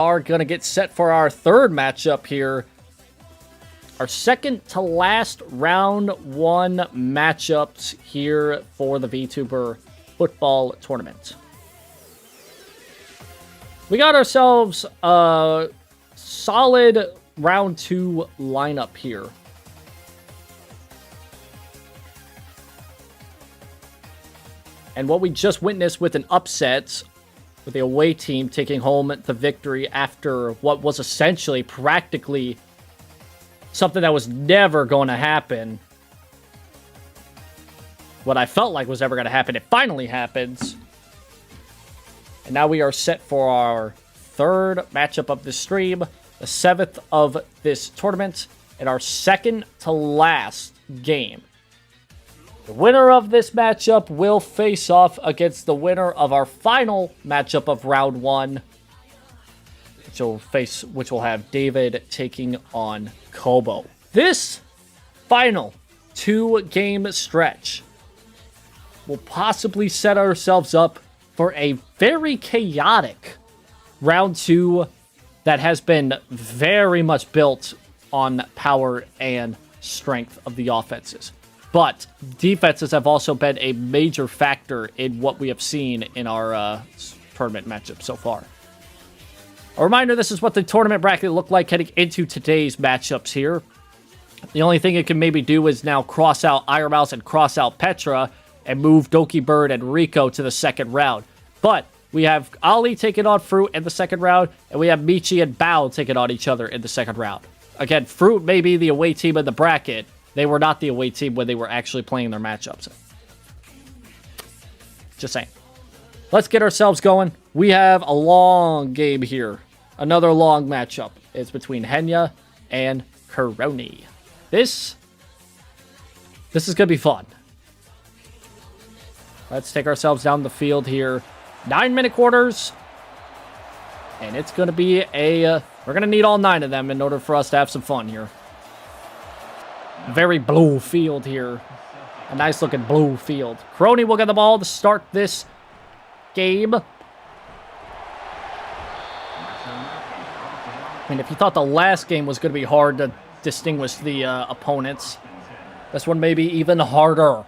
are going to get set for our third matchup here. Our second to last round one matchups here for the VTuber football tournament. We got ourselves a solid round two lineup here. And what we just witnessed with an upset, with the away team taking home the victory after what was essentially practically something that was never going to happen. What I felt like was never going to happen, it finally happens. And now we are set for our third matchup of the stream, the 7th of this tournament, and our second to last game. The winner of this matchup will face off against the winner of our final matchup of round one, which will have David taking on Kobo. This final 2-game stretch will possibly set ourselves up for a very chaotic round two that has been very much built on power and strength of the offenses. But defenses have also been a major factor in what we have seen in our tournament matchup so far. A reminder, this is what the tournament bracket looked like heading into today's matchups here. The only thing it can maybe do is now cross out Iron Mouse and cross out Petra and move Doki Bird and Rico to the second round. But we have Ali taking on Fruit in the second round, and we have Michi and Bao taking on each other in the second round. Again, Fruit may be the away team in the bracket. They were not the away team when they were actually playing their matchups. Just saying. Let's get ourselves going. We have a long game here. Another long matchup. It's between Henya and Kronii. This is going to be fun. Let's take ourselves down the field here. 9-minute quarters. And it's going to be we're going to need all 9 of them in order for us to have some fun here. Very blue field here. A nice looking blue field. Kronii will get the ball to start this game. I mean, if you thought the last game was going to be hard to distinguish the opponents, this one may be even harder.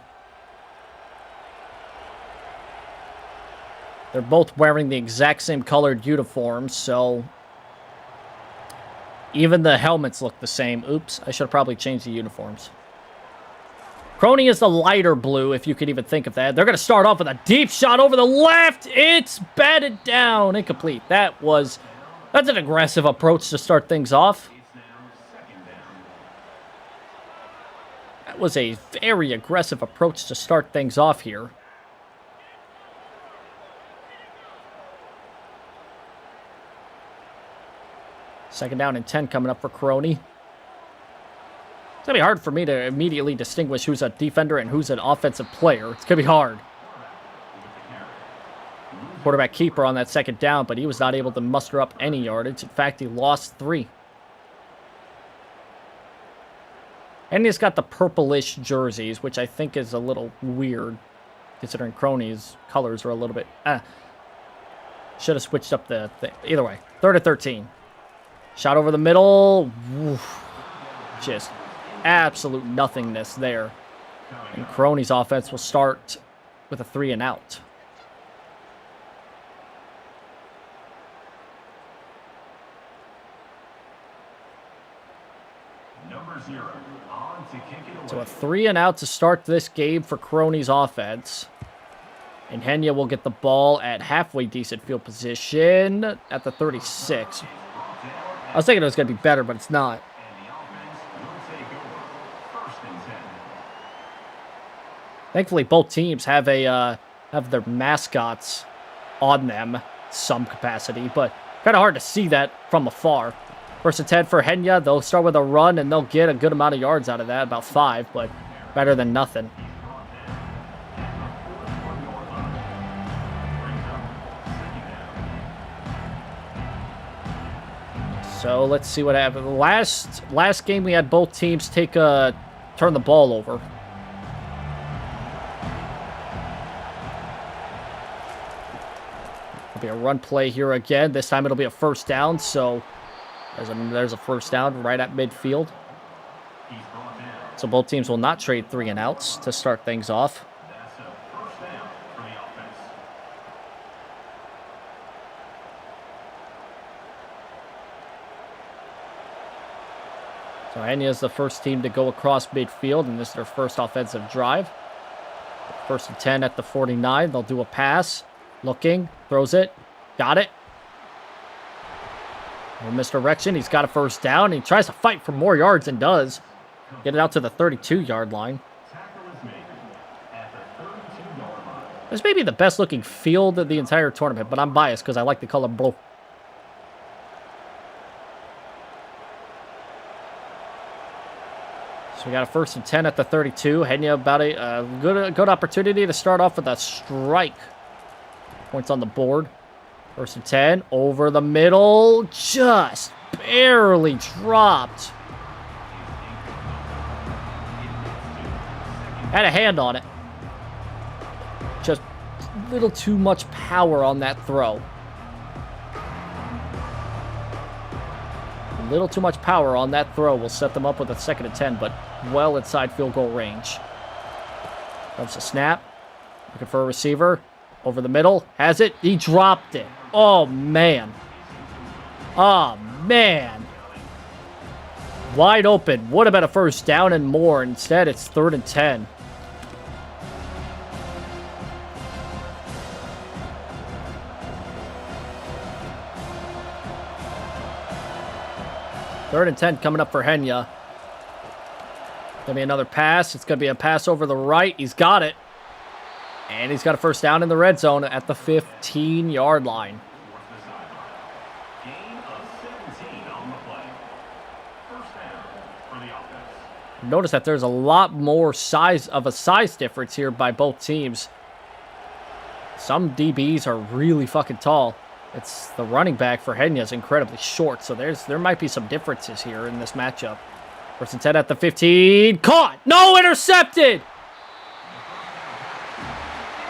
They're both wearing the exact same colored uniforms, so even the helmets look the same. Oops, I should have probably changed the uniforms. Kronii is the lighter blue, if you could even think of that. They're going to start off with a deep shot over the left. It's batted down. Incomplete. That's an aggressive approach to start things off. That was a very aggressive approach to start things off here. Second down and 10 coming up for Kronii. It's going to be hard for me to immediately distinguish who's a defender and who's an offensive player. It's going to be hard. Quarterback keeper on that second down, but he was not able to muster up any yardage. In fact, he lost 3. And he's got the purplish jerseys, which I think is a little weird, considering Kronii's colors are a little bit... Should have switched up the thing. Either way, 3rd and 13. Shot over the middle. Oof. Just absolute nothingness there. And Kronii's offense will start with a 3 and out. So a 3 and out to start this game for Kronii's offense. And Henya will get the ball at halfway decent field position at the 36. I was thinking it was going to be better, but it's not. Thankfully, both teams have have their mascots on them some capacity, but kind of hard to see that from afar. First and 10 for Henya. They'll start with a run, and they'll get a good amount of yards out of that, about 5, but better than nothing. So let's see what happened. Last game we had both teams turn the ball over. It'll be a run play here again. This time it'll be a first down, so there's a first down right at midfield. So both teams will not trade 3 and outs to start things off. So Henya is the first team to go across midfield, and this is their first offensive drive. First and 10 at the 49. They'll do a pass. Looking. Throws it. Got it. Misdirection. He's got a first down. He tries to fight for more yards and does. Get it out to the 32-yard line. This may be the best-looking field of the entire tournament, but I'm biased because I like the color blue. So we got a first and 10 at the 32. Henya about a good opportunity to start off with a strike. Points on the board. First and 10 over the middle. Just barely dropped. Had a hand on it. Just a little too much power on that throw. A little too much power on that throw will set them up with a second and 10, but well inside field goal range. Comes a snap. Looking for a receiver. Over the middle. Has it. He dropped it. Oh, man. Oh, man. Wide open. Would have been a first down and more. Instead, it's 3rd and 10. Third and 10 coming up for Henya. Gonna be another pass. It's gonna be a pass over the right. He's got it. And he's got a first down in the red zone at the 15-yard line. Notice that there's a lot more size difference here by both teams. Some DBs are really fucking tall. It's the running back for Henya is incredibly short, so there might be some differences here in this matchup. First and 10 at the 15. Caught! No, intercepted!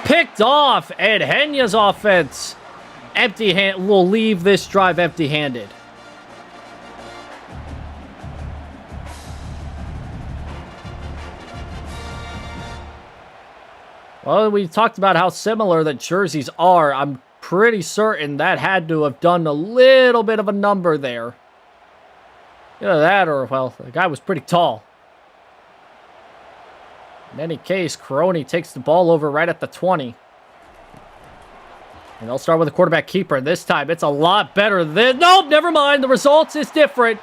Picked off, and Henya's offense will leave this drive empty-handed. Well, we talked about how similar the jerseys are. I'm pretty certain that had to have done a little bit of a number there. Either that or, well, the guy was pretty tall. In any case, Kronii takes the ball over right at the 20. And they'll start with a quarterback keeper. This time, it's a lot better than... Nope, never mind. The results is different.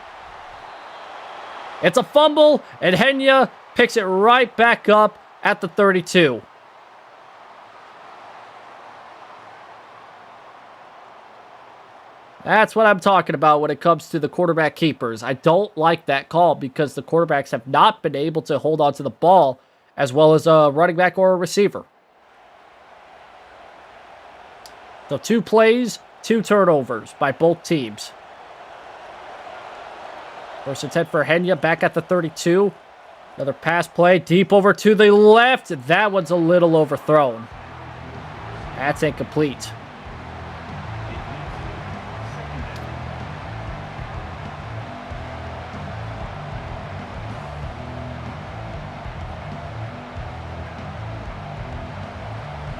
It's a fumble, and Henya picks it right back up at the 32. That's what I'm talking about when it comes to the quarterback keepers. I don't like that call because the quarterbacks have not been able to hold on to the ball as well as a running back or a receiver. So 2 plays, 2 turnovers by both teams. First and 10 for Henya back at the 32. Another pass play deep over to the left. That one's a little overthrown. That's incomplete.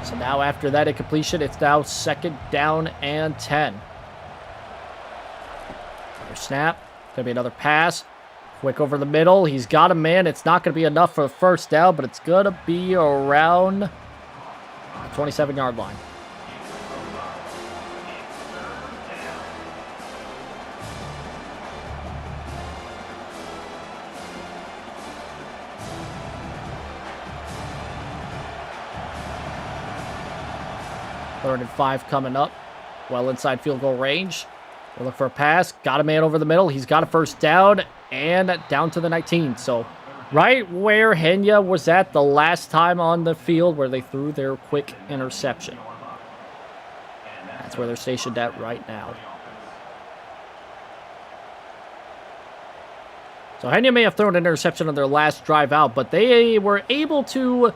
So now after that incompletion, it's now 2nd down and 10. Another snap. Gonna be another pass. Quick over the middle. He's got a man. It's not gonna be enough for the first down, but it's gonna be around the 27-yard line. Third and 5 coming up. Well inside field goal range. We'll look for a pass. Got a man over the middle. He's got a first down and down to the 19. So right where Henya was at the last time on the field where they threw their quick interception. That's where they're stationed at right now. So Henya may have thrown an interception on their last drive out, but they were able to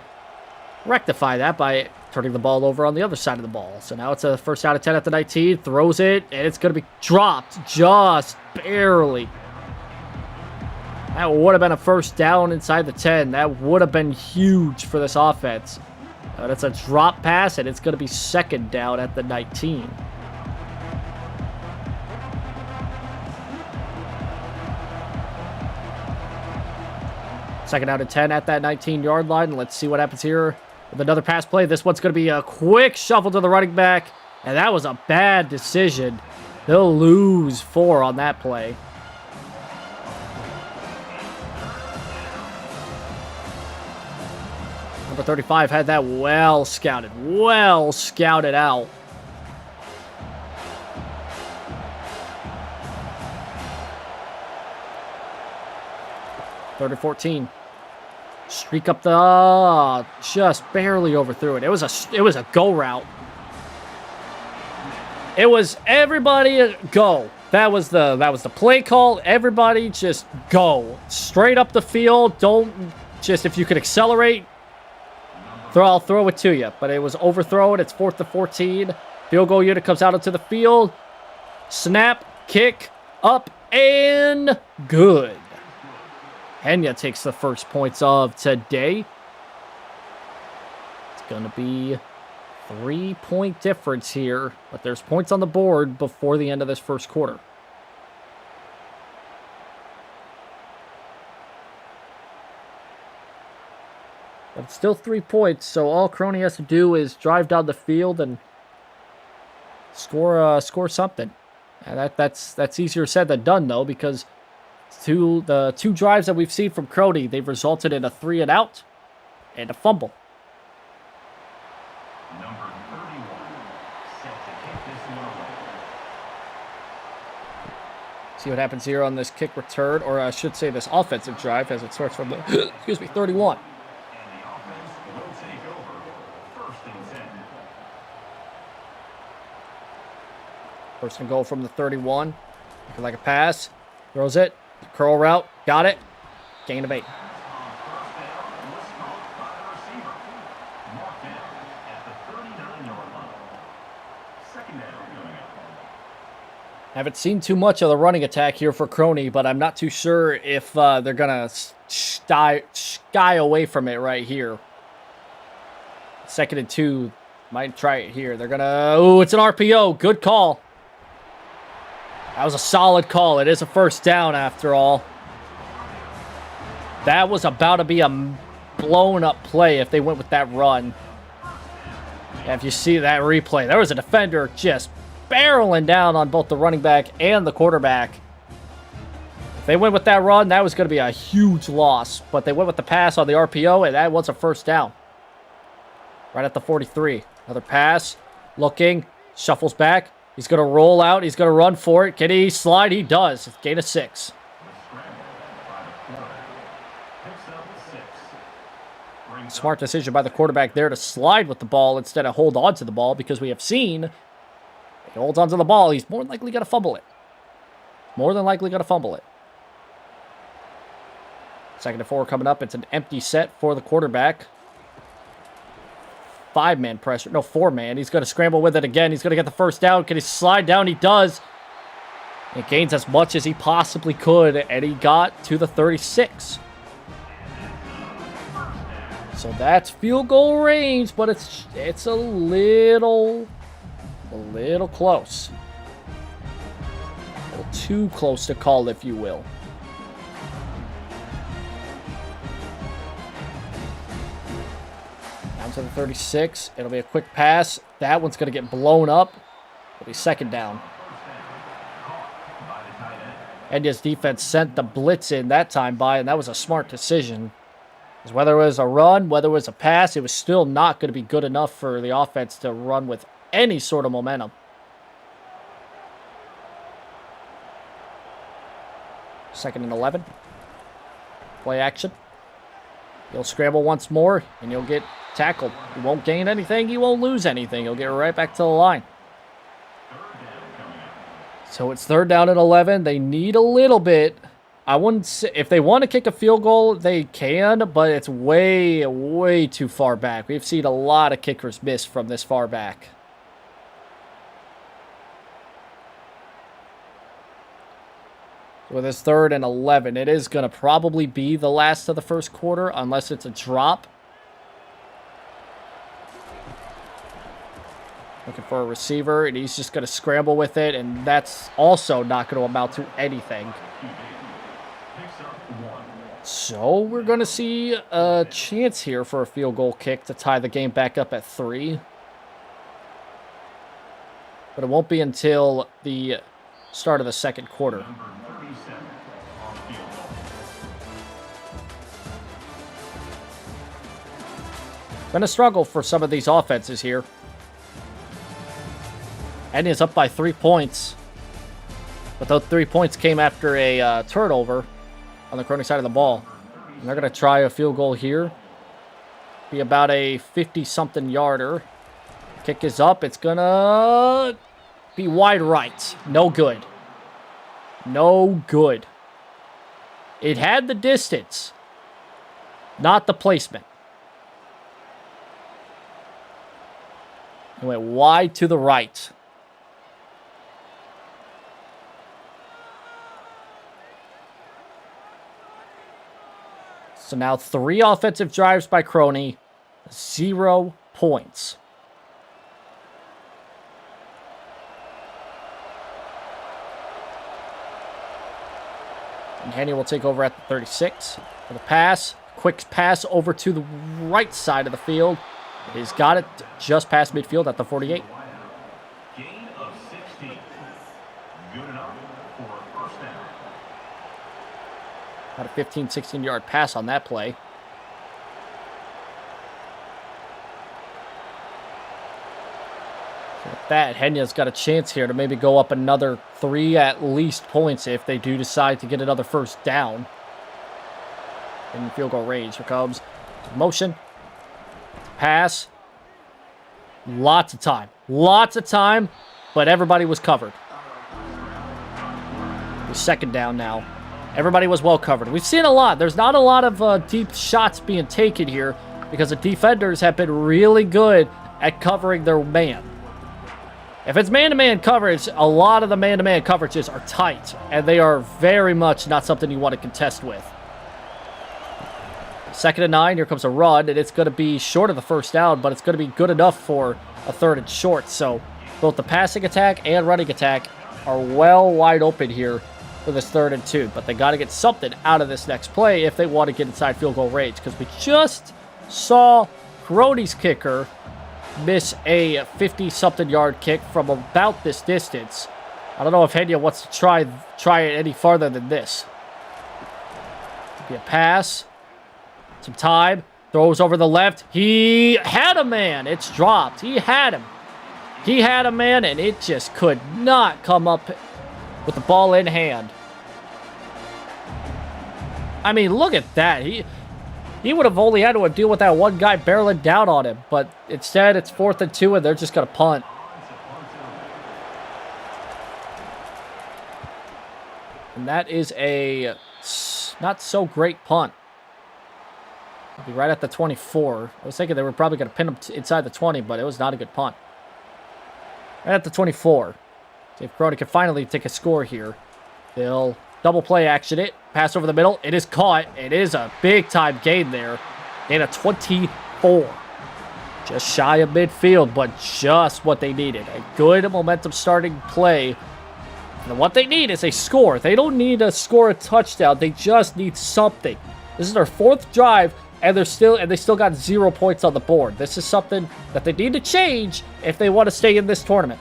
rectify that by turning the ball over on the other side of the ball. So now it's a first out of 10 at the 19. Throws it, and it's going to be dropped just barely. That would have been a first down inside the 10. That would have been huge for this offense. But it's a drop pass, and it's going to be second down at the 19. Second out of 10 at that 19-yard line. Let's see what happens here with another pass play. This one's going to be a quick shuffle to the running back, and that was a bad decision. They'll lose 4 on that play. Number 35 had that well scouted out. Third and 14. Streak up the just barely overthrew it. It was a go route. It was everybody go. That was the play call. Everybody just go straight up the field. Don't just, if you could accelerate, I'll throw it to you. But it was overthrown. It's 4th and 14. Field goal unit comes out onto the field. Snap, kick, up, and good. Henya takes the first points of today. It's going to be 3-point difference here. But there's points on the board before the end of this first quarter. But it's still 3 points, so all Kronii has to do is drive down the field and score something. And that's easier said than done, though, because the two drives that we've seen from Kronii, they've resulted in a 3-and-out and a fumble. Number 31, set to kick this one away. See what happens here on this kick return, or I should say this offensive drive, as it starts from the 31. First and goal from the 31. Looking like a pass. Throws it. Curl route. Got it. Gain of 8. Haven't seen too much of the running attack here for Kronii, but I'm not too sure if they're going to shy away from it right here. 2nd and 2. Might try it here. They're going to... Ooh, it's an RPO. Good call. That was a solid call. It is a first down after all. That was about to be a blown-up play if they went with that run. Yeah, if you see that replay, there was a defender just barreling down on both the running back and the quarterback. If they went with that run, that was going to be a huge loss. But they went with the pass on the RPO, and that was a first down. Right at the 43. Another pass. Looking. Shuffles back. He's going to roll out. He's going to run for it. Can he slide? He does. Gain of 6. Smart decision by the quarterback there to slide with the ball instead of hold on to the ball, because we have seen if he holds on to the ball, he's more than likely going to fumble it. More than likely going to fumble it. 2nd and 4 coming up. It's an empty set for the quarterback. 5-man pressure. No, 4-man. He's going to scramble with it again. He's going to get the first down. Can he slide down? He does. He gains as much as he possibly could, and he got to the 36. So that's field goal range, but it's a little close. A little too close to call, if you will. To the 36. It'll be a quick pass. That one's going to get blown up. It'll be second down. Henya's defense sent the blitz in that time by, and that was a smart decision. Because whether it was a run, whether it was a pass, it was still not going to be good enough for the offense to run with any sort of momentum. Second and 11. Play action. He'll scramble once more, and he'll get tackled. He won't gain anything. He won't lose anything. He'll get right back to the line. So it's 3rd down and 11. They need a little bit I wouldn't say, if they want to kick a field goal, they can, but it's way, way too far back. We've seen a lot of kickers miss from this far back. With his 3rd and 11, it is going to probably be the last of the first quarter, unless it's a drop. Looking for a receiver, and he's just going to scramble with it, and that's also not going to amount to anything. So we're going to see a chance here for a field goal kick to tie the game back up at 3. But it won't be until the start of the second quarter. Been a struggle for some of these offenses here. And is up by 3 points. But those 3 points came after a turnover on the Kronii side of the ball. And they're going to try a field goal here. Be about a 50-something yarder. Kick is up. It's going to be wide right. No good. No good. It had the distance. Not the placement. It went wide to the right. So now 3 offensive drives by Kronii, 0 points. And Henya will take over at the 36 for the pass. Quick pass over to the right side of the field. He's got it just past midfield at the 48. Gain of 16. Good enough for a first down. About a 15, 16-yard pass on that play. So with that, Henya's got a chance here to maybe go up another 3 at least points if they do decide to get another first down. In field goal range. Here comes motion. Pass. Lots of time. Lots of time, but everybody was covered. The second down now. Everybody was well covered. We've seen a lot. There's not a lot of deep shots being taken here because the defenders have been really good at covering their man. If it's man-to-man coverage, a lot of the man-to-man coverages are tight, and they are very much not something you want to contest with. 2nd and 9, here comes a run, and it's going to be short of the first down, but it's going to be good enough for a 3rd and short. So both the passing attack and running attack are well wide open here for this 3rd and 2, but they got to get something out of this next play if they want to get inside field goal range, because we just saw Kronii's kicker miss a 50-something yard kick from about this distance. I don't know if Henya wants to try it any farther than this. Be a pass. Some time. Throws over the left. He had a man. It's dropped. He had him. He had a man, and it just could not come up with the ball in hand. I mean, look at that. He would have only had to deal with that one guy barreling down on him, but instead it's 4th and 2, and they're just going to punt. And that is a not so great punt. It'll be right at the 24. I was thinking they were probably going to pin him inside the 20, but it was not a good punt. Right at the 24. See if Kronii can finally take a score here. They'll double play action it. Pass over the middle. It is caught. It is a big-time gain there. Gain of 24. Just shy of midfield, but just what they needed. A good momentum starting play. And what they need is a score. They don't need to score a touchdown. They just need something. This is their 4th drive, and they still got 0 points on the board. This is something that they need to change if they want to stay in this tournament.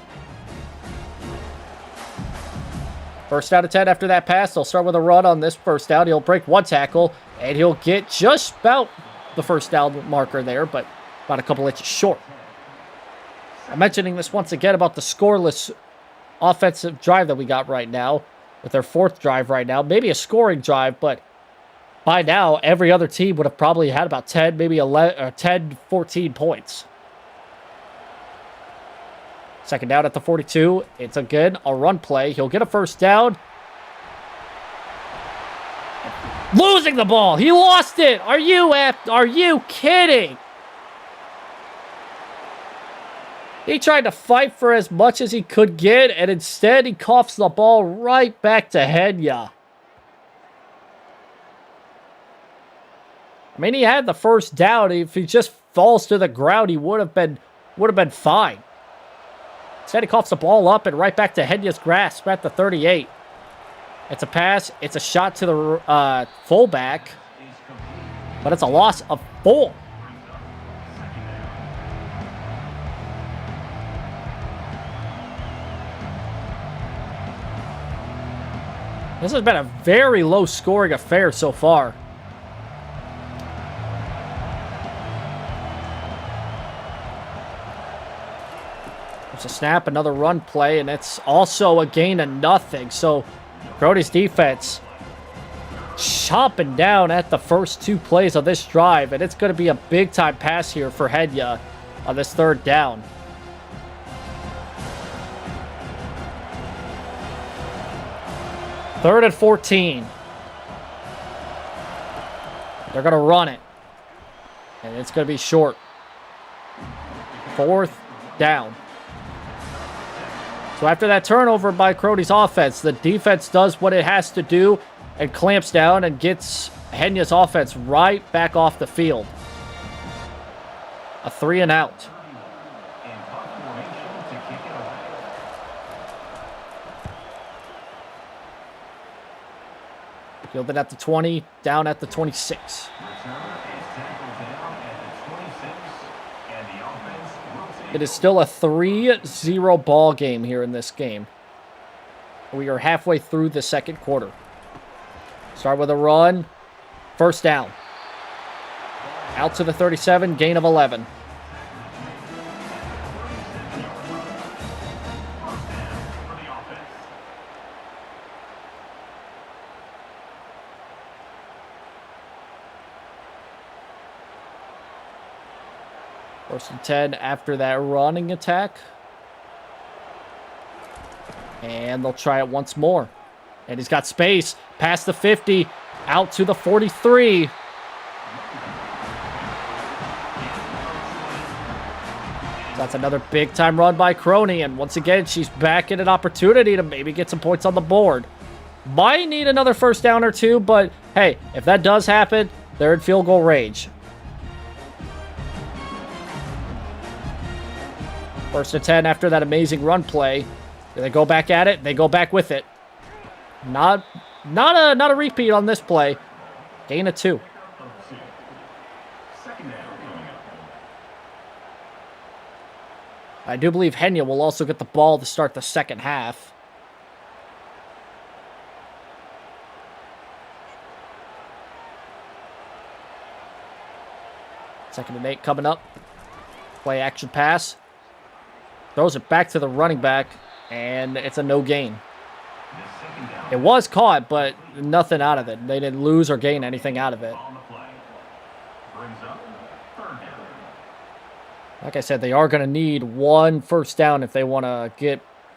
1st down and 10 after that pass. They'll start with a run on this 1st down. He'll break 1 tackle, and he'll get just about the 1st down marker there, but about a couple inches short. I'm mentioning this once again about the scoreless offensive drive that we got right now, with their 4th drive right now. Maybe a scoring drive, but by now, every other team would have probably had about 10, maybe 11, or 10, 14 points. 2nd down at the 42. It's again a run play. He'll get a 1st down. Losing the ball. He lost it. Are you kidding? He tried to fight for as much as he could get, and instead he coughs the ball right back to Henya. I mean, he had the first down. If he just falls to the ground, he would have been fine. Instead, he coughs the ball up and right back to Henya's grasp at the 38. It's a pass. It's a shot to the fullback, but it's a loss of 4. This has been a very low-scoring affair so far. There's a snap, another run play, and it's also a gain of nothing. So, Kronii's defense chopping down at the first 2 plays of this drive, and it's going to be a big-time pass here for Henya on this 3rd down. Third and 14. They're going to run it. And it's going to be short. 4th down. So after that turnover by Kronii's offense, the defense does what it has to do and clamps down and gets Henya's offense right back off the field. A 3 and out. Fielded at the 20, down at the 26. It is still a 3-0 ball game here in this game. We are halfway through the 2nd quarter. Start with a run. 1st down. Out to the 37, gain of 11. First and 10 after that running attack. And they'll try it once more. And he's got space. Past the 50. Out to the 43. That's another big-time run by Kronii. And once again, she's back in an opportunity to maybe get some points on the board. Might need another 1st down or 2. But, hey, if that does happen, they're in field goal range. 1st and 10 after that amazing run play. Do they go back at it? They go back with it. Not a repeat on this play. Gain of 2. I do believe Henya will also get the ball to start the 2nd half. Second and 8 coming up. Play action pass. Throws it back to the running back, and it's a no gain. It was caught, but nothing out of it. They didn't lose or gain anything out of it. Like I said, they are going to need 1 1st down if they want to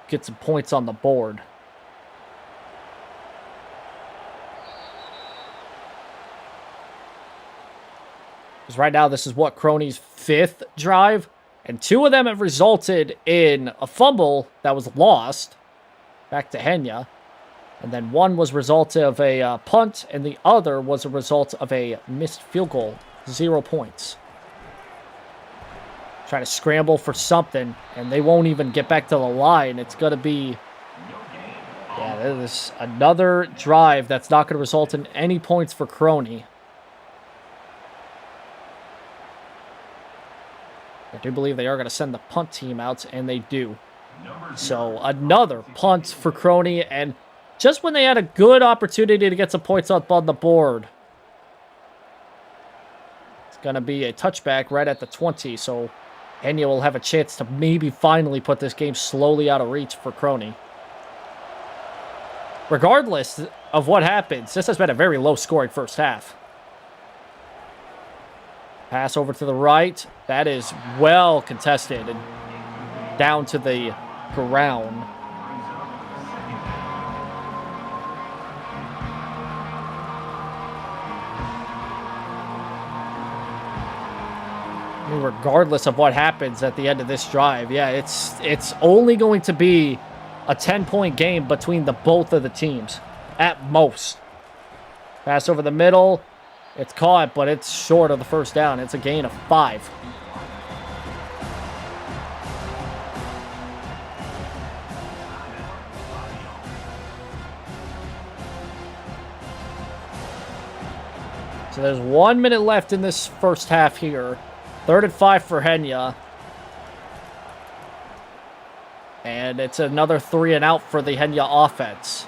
get some points on the board. Because right now, this is what Kronii's 5th drive. And 2 of them have resulted in a fumble that was lost back to Henya. And then 1 was a result of a punt, and the other was a result of a missed field goal. 0 points. Try to scramble for something, and they won't even get back to the line. It's going to be... Yeah, this is another drive that's not going to result in any points for Kronii. I do believe they are going to send the punt team out, and they do. So, another punt for Kronii, and just when they had a good opportunity to get some points up on the board. It's going to be a touchback right at the 20, so Henya will have a chance to maybe finally put this game slowly out of reach for Kronii. Regardless of what happens, this has been a very low-scoring 1st half. Pass over to the right. That is well contested and down to the ground. mean, regardless of what happens at the end of this drive. Yeah, it's only going to be a 10-point game between the both of the teams, at most. Pass over the middle. It's caught, but it's short of the first down. It's a gain of 5. So there's 1 minute left in this first half here. 3rd and 5 for Henya. And it's another 3 and out for the Henya offense.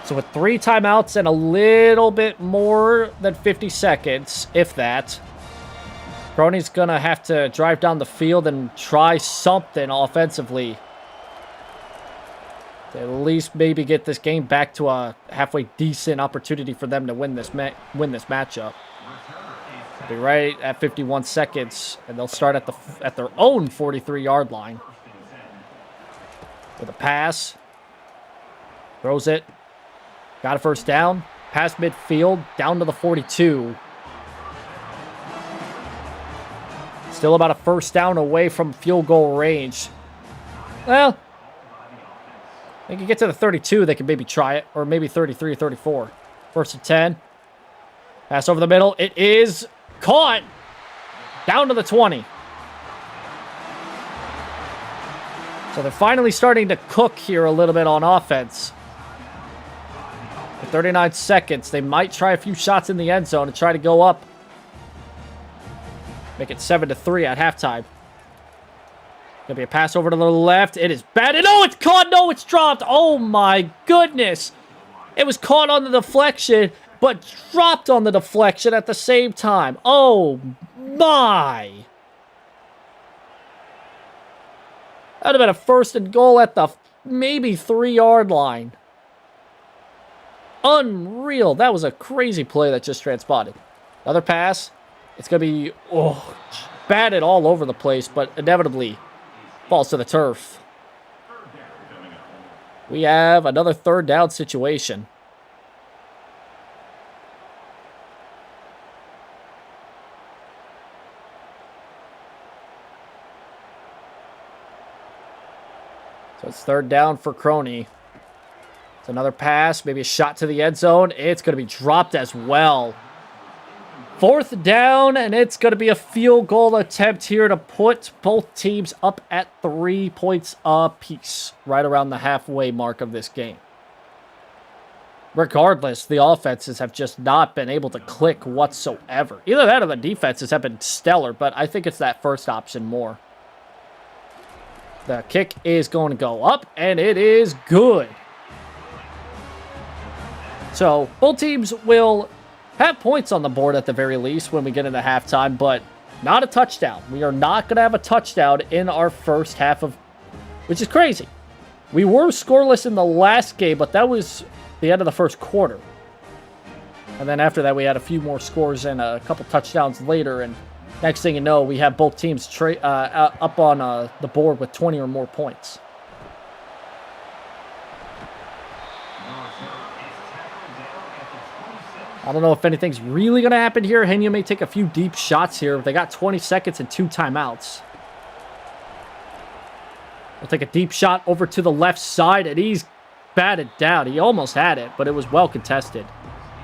So with 3 timeouts and a little bit more than 50 seconds, if that, Kronii's going to have to drive down the field and try something offensively to at least maybe get this game back to a halfway decent opportunity for them to win this matchup. They'll be right at 51 seconds, and they'll start at their own 43-yard line. With a pass. Throws it. Got a first down. Pass midfield. Down to the 42. Still about a first down away from field goal range. Well, they can get to the 32. They can maybe try it. Or maybe 33 or 34. 1st and 10. Pass over the middle. It is caught. Down to the 20. So they're finally starting to cook here a little bit on offense. With 39 seconds, they might try a few shots in the end zone and try to go up. Make it 7-3 at halftime. Gonna be a pass over to the left. It is batted. Oh, it's caught. No, it's dropped. Oh, my goodness. It was caught on the deflection, but dropped on the deflection at the same time. Oh, my. That would have been a 1st and goal at the maybe 3-yard line. Unreal. That was a crazy play that just transpired. Another pass. It's going to be batted all over the place, but inevitably falls to the turf. We have another 3rd down situation. So it's 3rd down for Kronii. It's another pass, maybe a shot to the end zone. It's going to be dropped as well. 4th down, and it's going to be a field goal attempt here to put both teams up at 3 points apiece, right around the halfway mark of this game. Regardless, the offenses have just not been able to click whatsoever. Either that or the defenses have been stellar, but I think it's that first option more. The kick is going to go up, and it is good. So, both teams will have points on the board at the very least when we get into halftime, but not a touchdown. We are not going to have a touchdown in our first half of... which is crazy. We were scoreless in the last game, but that was the end of the first quarter. And then after that, we had a few more scores and a couple touchdowns later, and next thing you know, we have both teams up on the board with 20 or more points. I don't know if anything's really going to happen here. Henya may take a few deep shots here. They got 20 seconds and 2 timeouts. He'll take a deep shot over to the left side, and he's batted down. He almost had it, but it was well contested.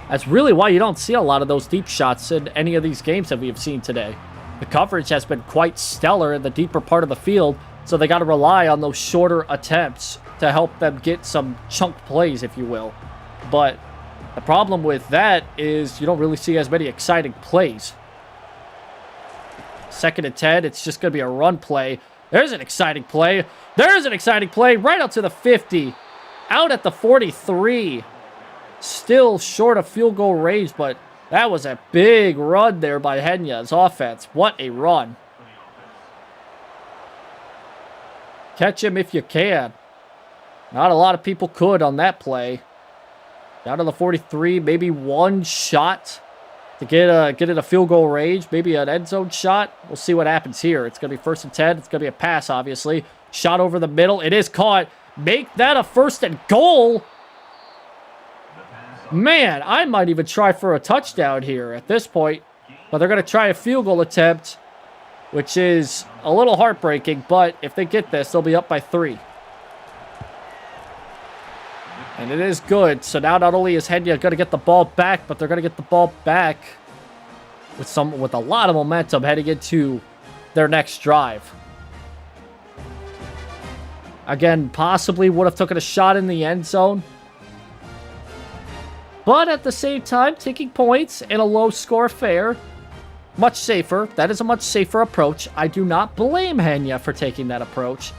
That's really why you don't see a lot of those deep shots in any of these games that we have seen today. The coverage has been quite stellar in the deeper part of the field, so they got to rely on those shorter attempts to help them get some chunk plays, if you will. But the problem with that is you don't really see as many exciting plays. 2nd and 10, it's just going to be a run play. There's an exciting play. There's an exciting play right out to the 50. Out at the 43. Still short of field goal range, but that was a big run there by Henya's offense. What a run. Catch him if you can. Not a lot of people could on that play. Down to the 43, maybe one shot to get it a field goal range, maybe an end zone shot. We'll see what happens here. It's going to be 1st and 10. It's going to be a pass, obviously. Shot over the middle. It is caught. Make that a 1st and goal. Man, I might even try for a touchdown here at this point. But they're going to try a field goal attempt, which is a little heartbreaking. But if they get this, they'll be up by 3. And it is good. So now not only is Henya going to get the ball back, but they're going to get the ball back with a lot of momentum heading into their next drive. Again, possibly would have taken a shot in the end zone. But at the same time, taking points in a low-score affair, much safer. That is a much safer approach. I do not blame Henya for taking that approach.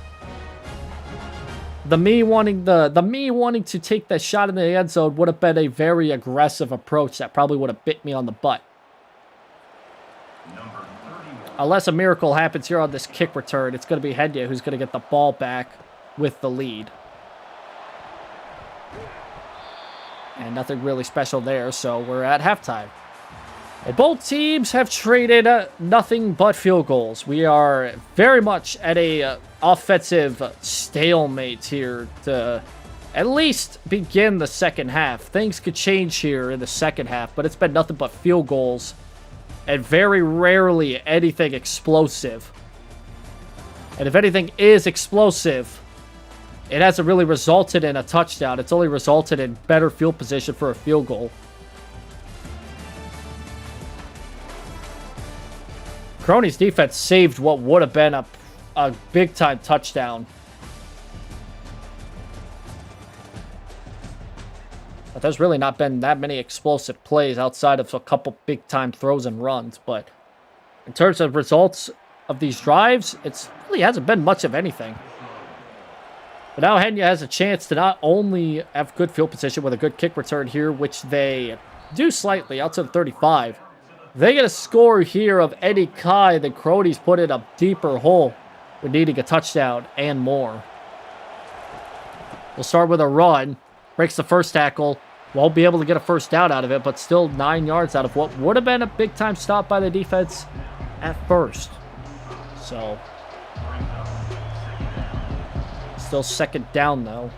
The me wanting to take that shot in the end zone would have been a very aggressive approach that probably would have bit me on the butt. Unless a miracle happens here on this kick return, it's going to be Henya who's going to get the ball back with the lead. And nothing really special there, so we're at halftime. And both teams have traded nothing but field goals. We are very much at a offensive stalemate here to at least begin the second half. Things could change here in the second half, but it's been nothing but field goals and very rarely anything explosive. And if anything is explosive, it hasn't really resulted in a touchdown. It's only resulted in better field position for a field goal. Kronii's defense saved what would have been a big-time touchdown. But there's really not been that many explosive plays outside of a couple big-time throws and runs. But in terms of results of these drives, it really hasn't been much of anything. But now Henya has a chance to not only have good field position with a good kick return here, which they do slightly out to the 35. They get a score here of Eddie Kai. The Kronii's put in a deeper hole with needing a touchdown and more. We'll start with a run. Breaks the first tackle. Won't be able to get a first down out of it, but still 9 yards out of what would have been a big-time stop by the defense at first. So still second down, though.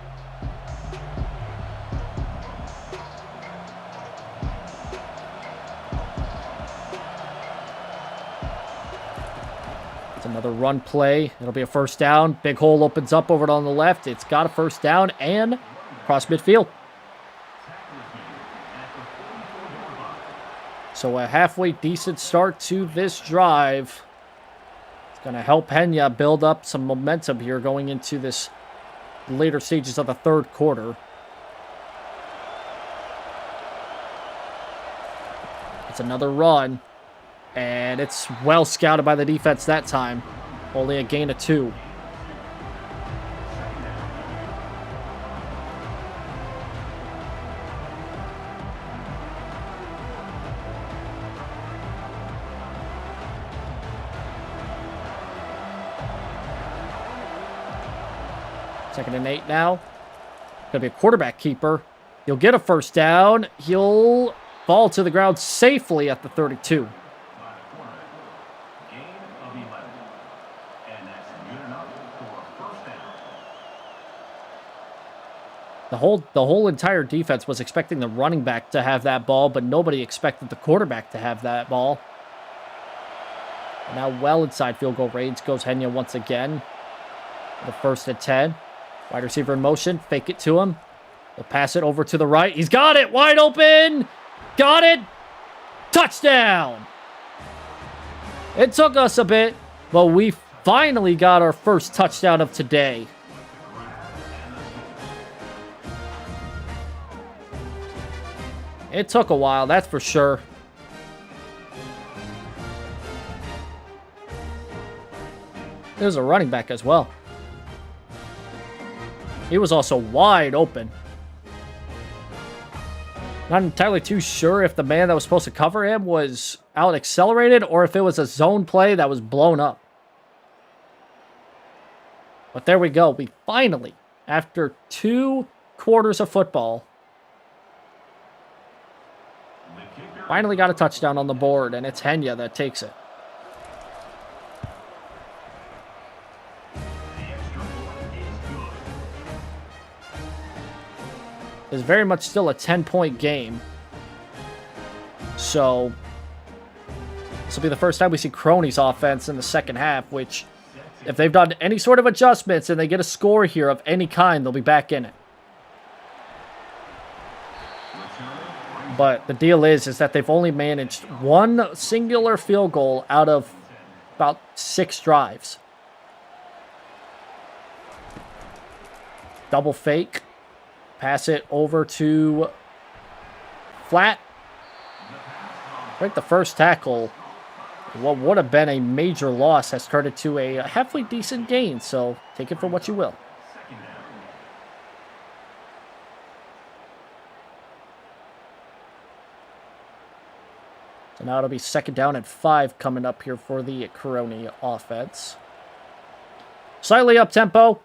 It's another run play. It'll be a first down. Big hole opens up over on the left. It's got a first down and across midfield. So a halfway decent start to this drive. It's going to help Henya build up some momentum here going into this later stages of the third quarter. It's another run. And it's well scouted by the defense that time. Only a gain of 2. Second and 8 now. Gonna be a quarterback keeper. He'll get a first down. He'll fall to the ground safely at the 32. The whole entire defense was expecting the running back to have that ball, but nobody expected the quarterback to have that ball. And now well inside field goal range goes Henya once again. The first and 10. Wide receiver in motion. Fake it to him. He'll pass it over to the right. He's got it. Wide open. Got it. Touchdown. It took us a bit, but we finally got our first touchdown of today. It took a while, that's for sure. There's a running back as well. He was also wide open. Not entirely too sure if the man that was supposed to cover him was out accelerated or if it was a zone play that was blown up. But there we go. We finally, after 2 quarters of football, finally got a touchdown on the board, and it's Henya that takes it. is very much still a 10-point game. So, this will be the first time we see Kronii's offense in the second half, which, if they've done any sort of adjustments and they get a score here of any kind, they'll be back in it. But the deal is that they've only managed one singular field goal out of about 6 drives. Double fake. Pass it over to Flat. I think the first tackle, what would have been a major loss, has turned into a halfway decent gain. So take it for what you will. So now it'll be 2nd down and 5 coming up here for the Kronii offense. Slightly up tempo.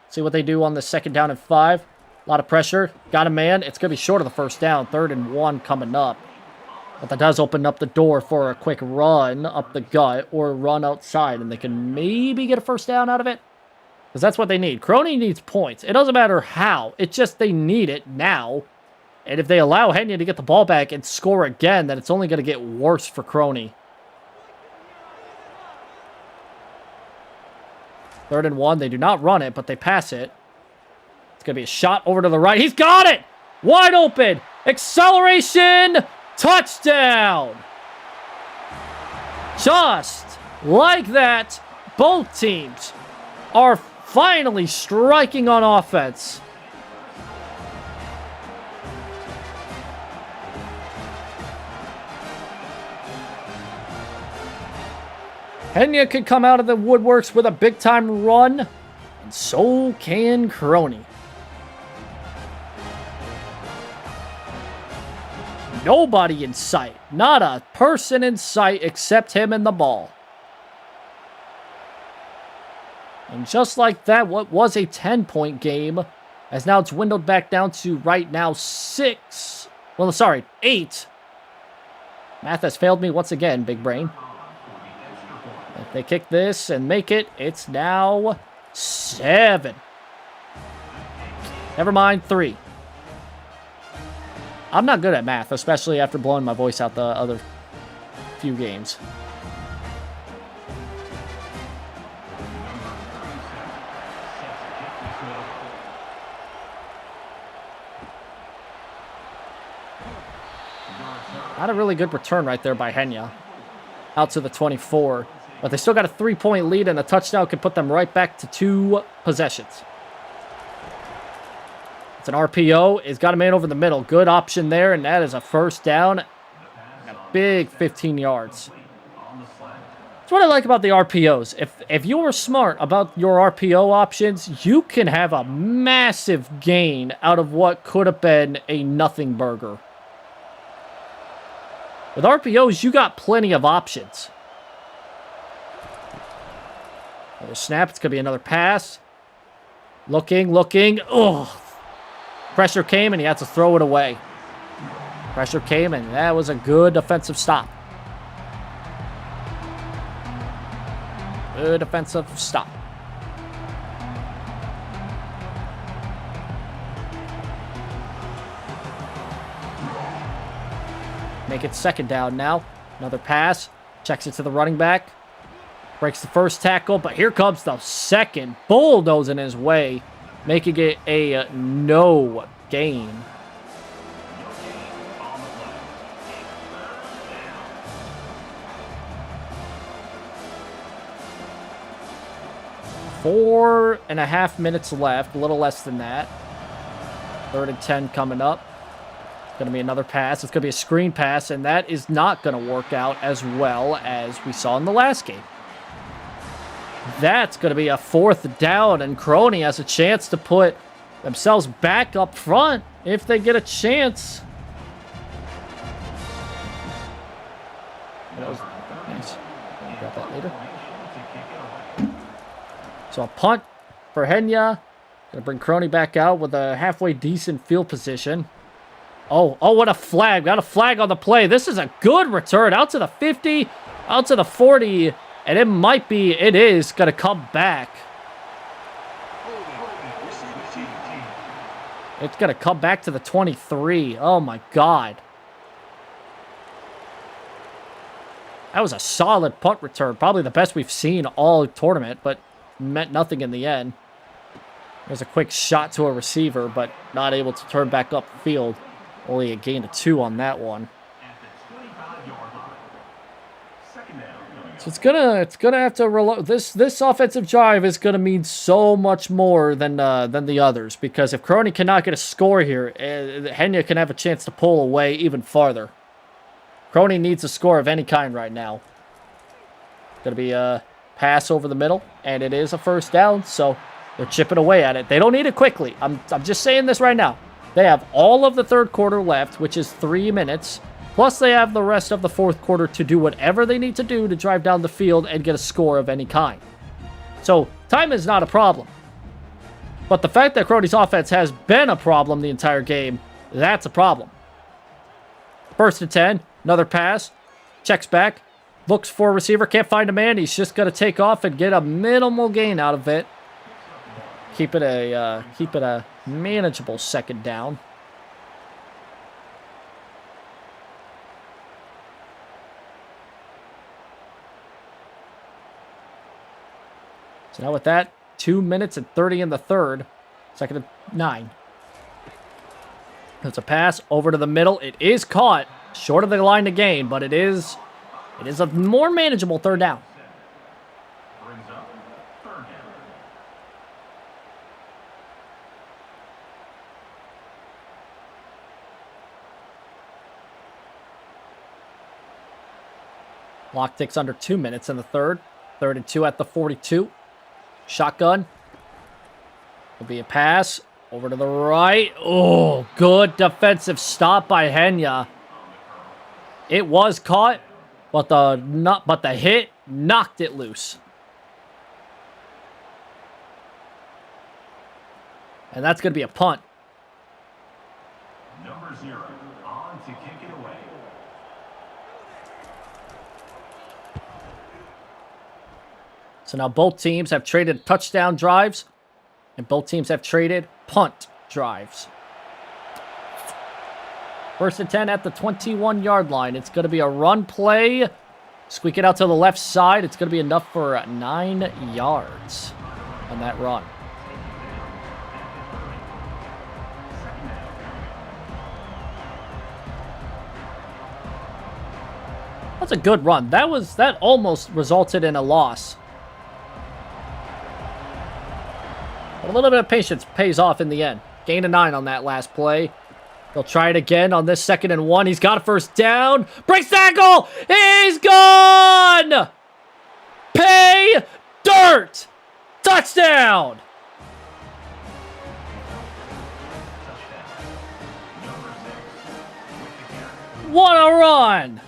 See what they do on the 2nd down and 5. A lot of pressure. Got a man. It's going to be short of the first down. 3rd and 1 coming up. But that does open up the door for a quick run up the gut or run outside. And they can maybe get a first down out of it. Because that's what they need. Kronii needs points. It doesn't matter how. It's just they need it now. And if they allow Henya to get the ball back and score again, then it's only going to get worse for Kronii. 3rd and 1. They do not run it, but they pass it. It's going to be a shot over to the right. He's got it! Wide open! Acceleration! Touchdown! Just like that, both teams are finally striking on offense. Henya can come out of the woodworks with a big-time run, and so can Kronii. Nobody in sight. Not a person in sight except him and the ball. And just like that, what was a 10-point game has now dwindled back down to right now 6. Well, sorry, 8. Math has failed me once again, big brain. If they kick this and make it, it's now 7. Never mind, 3. I'm not good at math, especially after blowing my voice out the other few games. Not a really good return right there by Henya. Out to the 24. But they still got a 3-point lead, and a touchdown could put them right back to 2 possessions. It's an RPO. It's got a man over the middle. Good option there, and that is a first down. A big 15 yards. That's what I like about the RPOs. If you were smart about your RPO options, you can have a massive gain out of what could have been a nothing burger. With RPOs, you got plenty of options. Another snap. It's going to be another pass. Looking. Oh. Pressure came, and he had to throw it away. Pressure came, and that was a good defensive stop. Good defensive stop. Make it 2nd down now. Another pass. Checks it to the running back. Breaks the first tackle, but here comes the second. Bulldozing his way, making it a no gain. Four and a half minutes left, a little less than that. 3rd and 10 coming up. It's going to be another pass. It's going to be a screen pass, and that is not going to work out as well as we saw in the last game. That's going to be a 4th down, and Kronii has a chance to put themselves back up front if they get a chance. That was nice. I'll grab that later. So a punt for Henya. Going to bring Kronii back out with a halfway decent field position. Oh, what a flag. Got a flag on the play. This is a good return. Out to the 50, out to the 40. And it is going to come back. It's going to come back to the 23. Oh, my God. That was a solid punt return. Probably the best we've seen all tournament, but meant nothing in the end. There's a quick shot to a receiver, but not able to turn back up the field. Only a gain of 2 on that one. So it's gonna have to reload. This offensive drive is gonna mean so much more than the others, because if Kronii cannot get a score here, Henya can have a chance to pull away even farther. Kronii needs a score of any kind right now. Gonna be a pass over the middle, and it is a first down, so they're chipping away at it. They don't need it quickly. I'm just saying this right now. They have all of the third quarter left, which is 3 minutes. Plus, they have the rest of the fourth quarter to do whatever they need to do to drive down the field and get a score of any kind. So, time is not a problem. But the fact that Kronii's offense has been a problem the entire game, that's a problem. First and 10, another pass, checks back, looks for a receiver, can't find a man. He's just going to take off and get a minimal gain out of it. Keep it a manageable second down. So now with that, 2 minutes and 30 in the third. Second and 9. It's a pass over to the middle. It is caught. Short of the line to gain, but it is a more manageable third down. Clock ticks under 2 minutes in the third. 3rd and 2 at the 42. Shotgun. Will be a pass over to the right. Oh, good defensive stop by Henya. It was caught, but the hit knocked it loose. And that's going to be a punt. Number 0 on to kick it away. So now both teams have traded touchdown drives, and both teams have traded punt drives. First and 10 at the 21-yard line. It's going to be a run play. Squeak it out to the left side. It's going to be enough for 9 yards on that run. That's a good run. That almost resulted in a loss. But a little bit of patience pays off in the end. Gain of 9 on that last play. He'll try it again on this 2nd and 1. He's got a first down. Breaks tackle. He's gone. Pay dirt. Touchdown. What a run.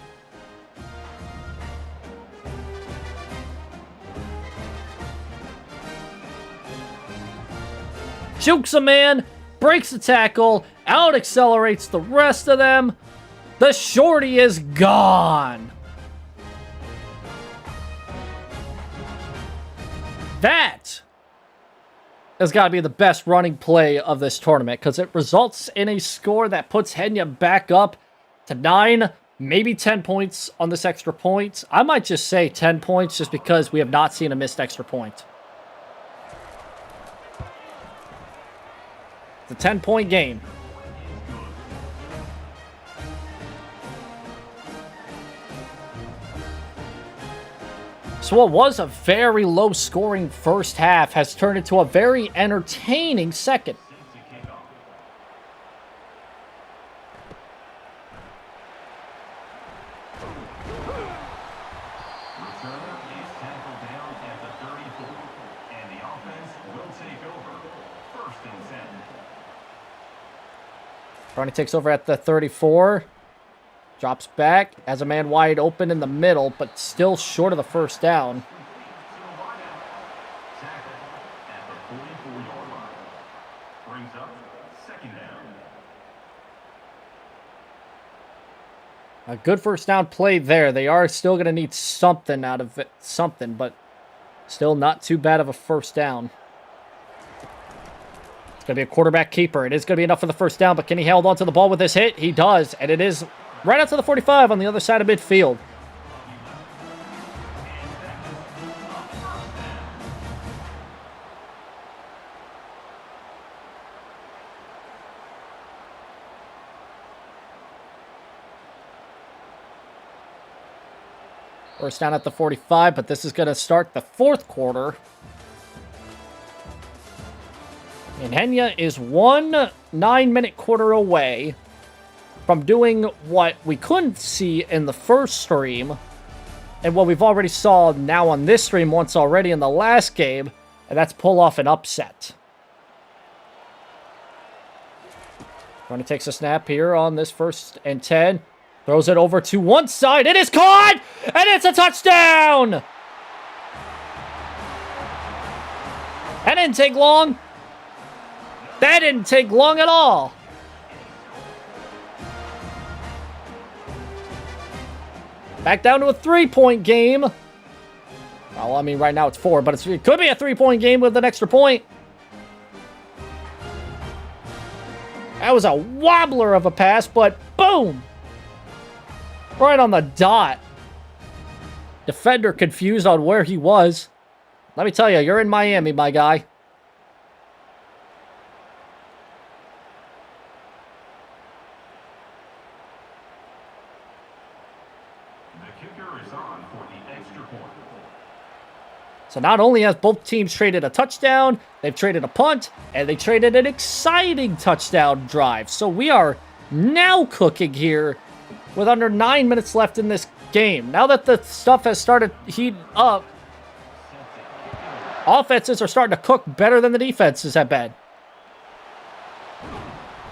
Jukes a man, breaks the tackle, out-accelerates the rest of them. The shorty is gone. That has got to be the best running play of this tournament, because it results in a score that puts Henya back up to 9, maybe 10 points on this extra point. I might just say 10 points just because we have not seen a missed extra point. It's a 10-point game. So what was a very low-scoring first half has turned into a very entertaining second. Kronii takes over at the 34. Drops back. Has a man wide open in the middle, but still short of the first down. A good first down play there. They are still going to need something out of it. Something, but still not too bad of a first down. It's going to be a quarterback keeper. It is going to be enough for the first down, but can he hold on to the ball with this hit? He does, and it is right out to the 45 on the other side of midfield. First down at the 45, but this is going to start the fourth quarter. And Henya is 1 9-minute quarter away from doing what we couldn't see in the first stream, and what we've already saw now on this stream once already in the last game, and that's pull off an upset. Kronii takes a snap here on this 1st and 10. Throws it over to one side. It is caught! And it's a touchdown! That didn't take long. That didn't take long at all. Back down to a 3-point game. Well, I mean, right now it's 4, but it could be a 3-point game with an extra point. That was a wobbler of a pass, but boom! Right on the dot. Defender confused on where he was. Let me tell you, you're in Miami, my guy. The kicker is on for the extra point. So not only has both teams traded a touchdown, they've traded a punt, and they traded an exciting touchdown drive. So we are now cooking here with under 9 minutes left in this game. Now that the stuff has started heating up, offenses are starting to cook better than the defenses have been.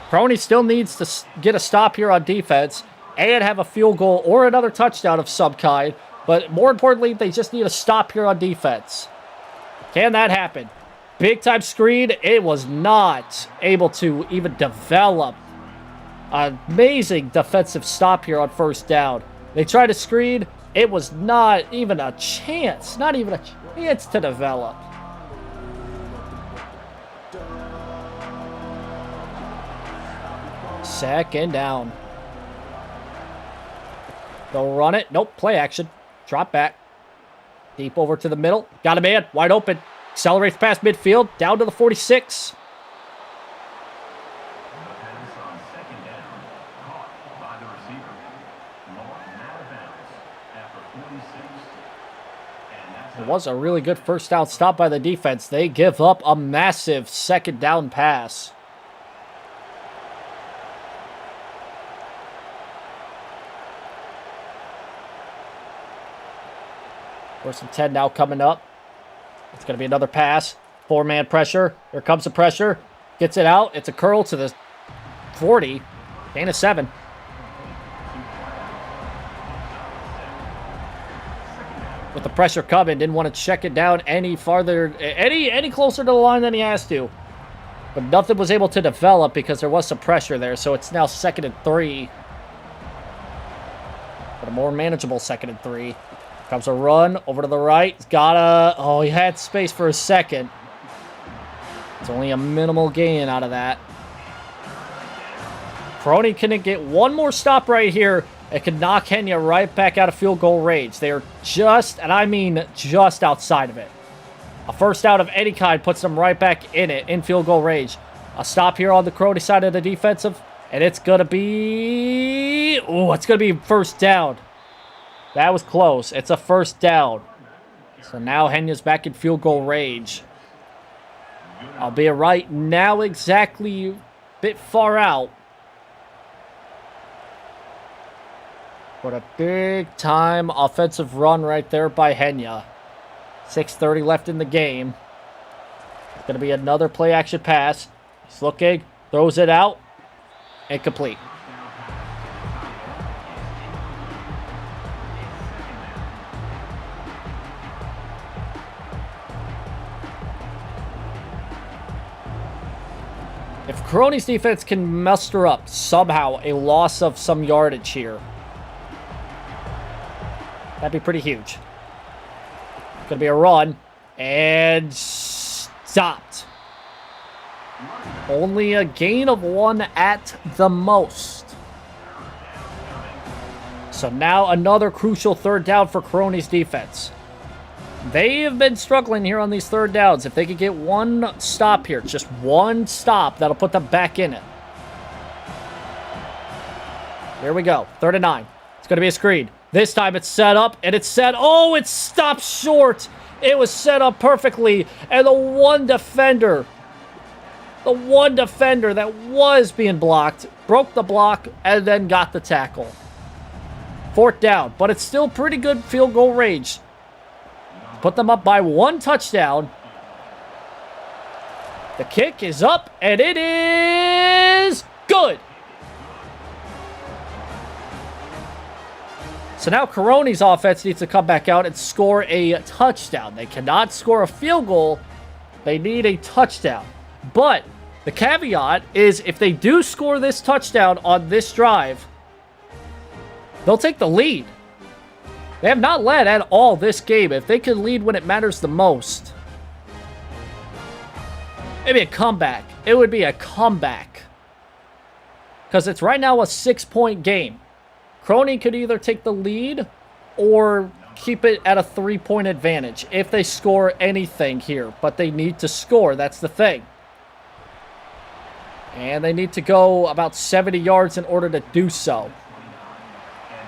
Kronii still needs to get a stop here on defense and have a field goal or another touchdown of some kind. But more importantly, they just need a stop here on defense. Can that happen? Big time screen. It was not able to even develop. Amazing defensive stop here on first down. They tried to screen. It was not even a chance. Not even a chance to develop. Second down. They'll run it. Nope. Play action. Drop back. Deep over to the middle. Got a man. Wide open. Accelerates past midfield. Down to the 46. It was a really good first down stop by the defense. They give up a massive second down pass. First and 10 now coming up. It's going to be another pass. 4-man pressure. Here comes the pressure. Gets it out. It's a curl to the 40. Gain of 7. With the pressure coming, didn't want to check it down any farther, any closer to the line than he has to. But nothing was able to develop because there was some pressure there. So it's now 2nd and 3. But a more manageable 2nd and 3. Comes a run over to the right. He's got a... Oh, he had space for a second. It's only a minimal gain out of that. Kronii can get one more stop right here. It could knock Henya right back out of field goal range. They are just, and I mean just outside of it. A first out of any kind puts them right back in it, in field goal range. A stop here on the Kronii side of the defensive, and it's going to be... Oh, it's going to be first down. That was close. It's a first down. So now Henya's back in field goal range. Albeit right now exactly a bit far out. But a big-time offensive run right there by Henya. 6:30 left in the game. It's going to be another play-action pass. He's looking, throws it out, incomplete. If Kronii's defense can muster up somehow a loss of some yardage here, that'd be pretty huge. Gonna be a run, and stopped. Only a gain of 1 at the most. So now another crucial third down for Kronii's defense. They have been struggling here on these third downs. If they could get one stop here, just one stop, that'll put them back in it. Here we go. 3rd and 9. It's going to be a screen. This time it's set up, and it's set. Oh, it stopped short. It was set up perfectly. And the one defender that was being blocked, broke the block, and then got the tackle. 4th down, but it's still pretty good field goal range. Put them up by 1 touchdown. The kick is up, and it is good. So now Kronii's offense needs to come back out and score a touchdown. They cannot score a field goal. They need a touchdown. But the caveat is if they do score this touchdown on this drive, they'll take the lead. They have not led at all this game. If they could lead when it matters the most, maybe a comeback. It would be a comeback. Because it's right now a 6-point game. Kronii could either take the lead or keep it at a 3-point advantage if they score anything here. But they need to score. That's the thing. And they need to go about 70 yards in order to do so.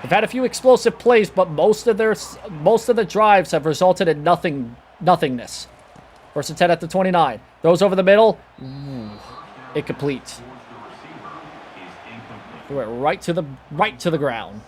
They've had a few explosive plays, but most of the drives have resulted in nothingness. 1st and 10 at the 29. Throws over the middle. Incomplete. Threw it right to the ground.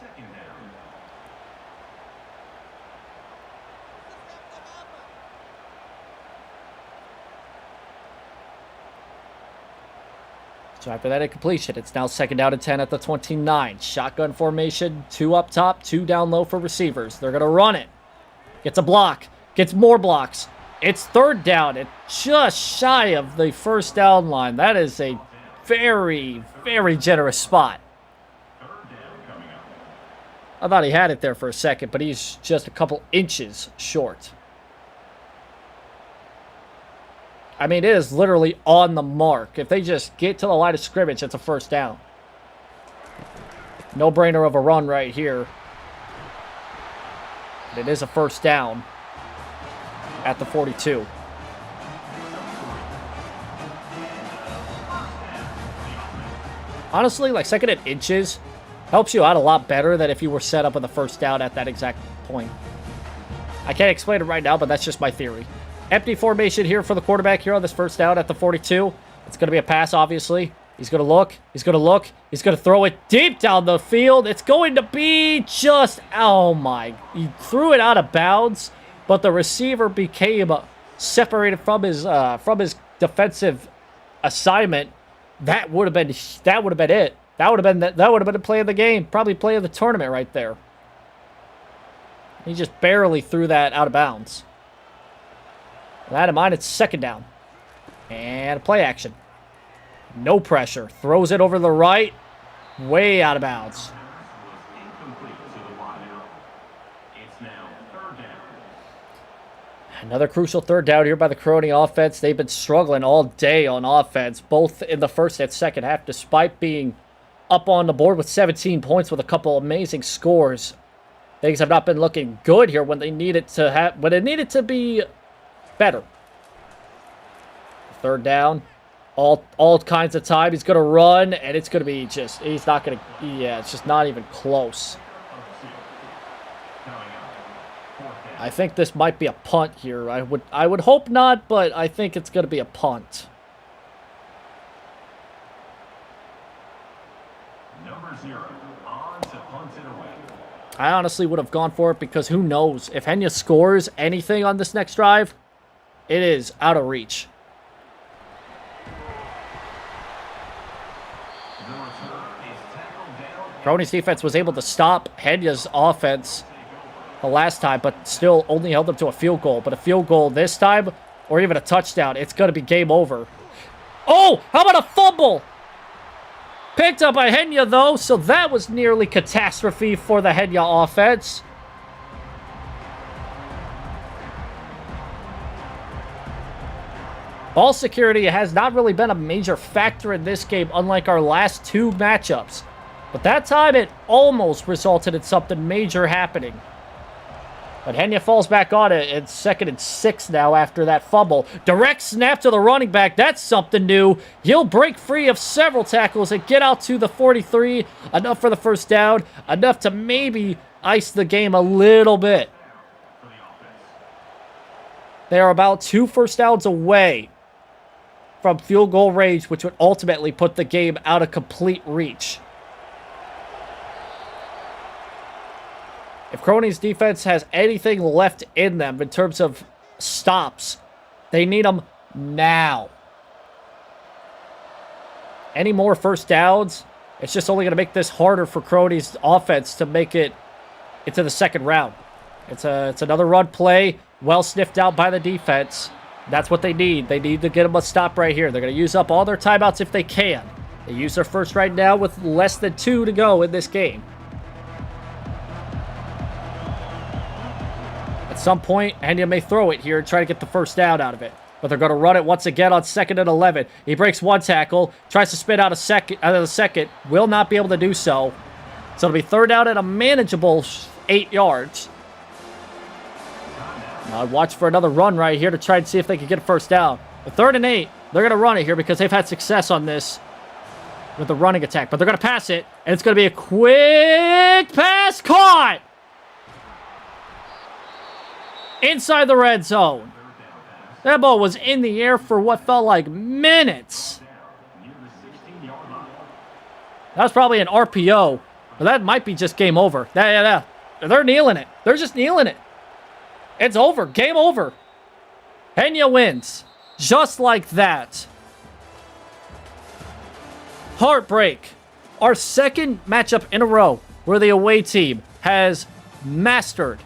So after that incompletion, it's now 2nd down and 10 at the 29. Shotgun formation, 2 up top, 2 down low for receivers. They're going to run it. Gets a block. Gets more blocks. It's 3rd down. It's just shy of the 1st down line. That is a very, very generous spot. I thought he had it there for a second, but he's just a couple inches short. I mean, it is literally on the mark. If they just get to the line of scrimmage, it's a 1st down. No-brainer of a run right here. But it is a 1st down at the 42. Honestly, like 2nd and inches helps you out a lot better than if you were set up with a 1st down at that exact point. I can't explain it right now, but that's just my theory. Empty formation here for the quarterback here on this 1st down at the 42. It's going to be a pass, obviously. He's going to look. He's going to look. He's going to throw it deep down the field. It's going to be just... Oh, my. He threw it out of bounds, but the receiver became separated from his defensive assignment. That would have been it. That would have been the play of the game. Probably play of the tournament right there. He just barely threw that out of bounds. With that in mind, it's 2nd down. And play action. No pressure. Throws it over the right. Way out of bounds. Another crucial 3rd down here by the Kronii offense. They've been struggling all day on offense, both in the 1st and 2nd half, despite being up on the board with 17 points with a couple amazing scores. Things have not been looking good here when they needed to be better. 3rd down. All kinds of time. He's going to run, and it's going to be just... He's not going to... Yeah, it's just not even close. I think this might be a punt here. I would hope not, but I think it's going to be a punt. Number 0, on to punt it away. I honestly would have gone for it because who knows? If Henya scores anything on this next drive, it is out of reach. Kronii's defense was able to stop Henya's offense the last time, but still only held them to a field goal. But a field goal this time, or even a touchdown, it's going to be game over. Oh, how about a fumble? Picked up by Henya, though, so that was nearly catastrophe for the Henya offense. Ball security has not really been a major factor in this game, unlike our last two matchups. But that time, it almost resulted in something major happening. But Henya falls back on it. It's 2nd and 6 now after that fumble. Direct snap to the running back. That's something new. He'll break free of several tackles and get out to the 43. Enough for the first down. Enough to maybe ice the game a little bit. They are about 2 first downs away from field goal range, which would ultimately put the game out of complete reach. If Kronii's defense has anything left in them in terms of stops, they need them now. Any more first downs, it's just only going to make this harder for Kronii's offense to make it into the second round. It's another run play, well sniffed out by the defense. That's what they need. They need to get them a stop right here. They're going to use up all their timeouts if they can. They use their first right now with less than 2 to go in this game. At some point, Henya may throw it here and try to get the first down out of it. But they're going to run it once again on 2nd and 11. He breaks one tackle, tries to spin out of the second, will not be able to do so. So it'll be 3rd down at a manageable 8 yards. Now I'd watch for another run right here to try and see if they can get a first down. But 3rd and 8, they're going to run it here because they've had success on this with the running attack. But they're going to pass it, and it's going to be a quick pass caught inside the red zone. That ball was in the air for what felt like minutes. That was probably an RPO, but that might be just game over. Yeah. They're kneeling it. They're just kneeling it. It's over. Game over. Henya wins. Just like that. Heartbreak. Our 2nd matchup in a row where the away team has mastered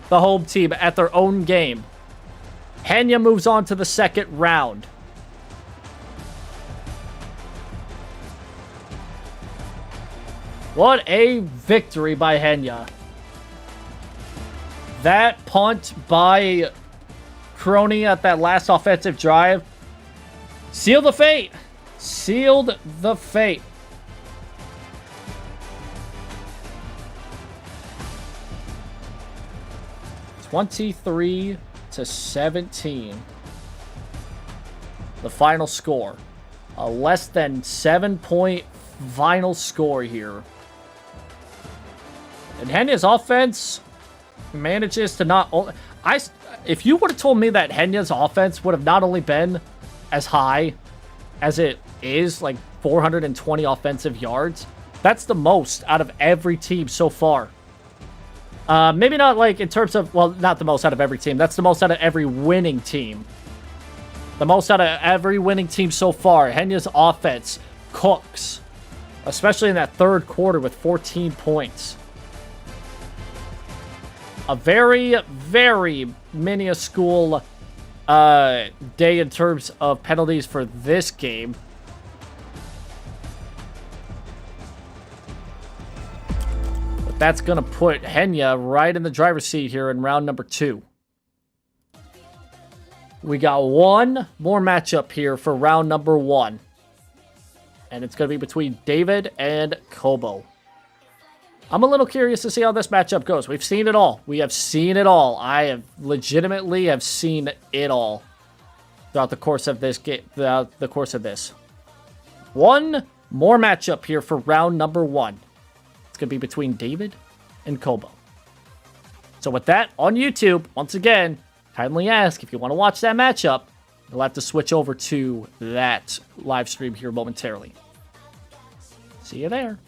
the home team at their own game. Henya moves on to the 2nd round. What a victory by Henya. That punt by Kronii at that last offensive drive sealed the fate. Sealed the fate. (23-17). The final score. A less than 7-point final score here. And Henya's offense manages to not only... If you would have told me that Henya's offense would have not only been as high as it is, like 420 offensive yards, that's the most out of every team so far. Maybe not like in terms of, well, not the most out of every team. That's the most out of every winning team. The most out of every winning team so far. Henya's offense cooks, especially in that 3rd quarter with 14 points. A very, very minuscule day in terms of penalties for this game. But that's going to put Henya right in the driver's seat here in round number 2. We got one more matchup here for round number 1. And it's going to be between David and Kobo. I'm a little curious to see how this matchup goes. We've seen it all. We have seen it all. I have legitimately have seen it all throughout the course of this game. Throughout the course of this. One more matchup here for round number 1. It's going to be between David and Kobo. So with that, on YouTube, once again, kindly ask if you want to watch that matchup. You'll have to switch over to that live stream here momentarily. See you there.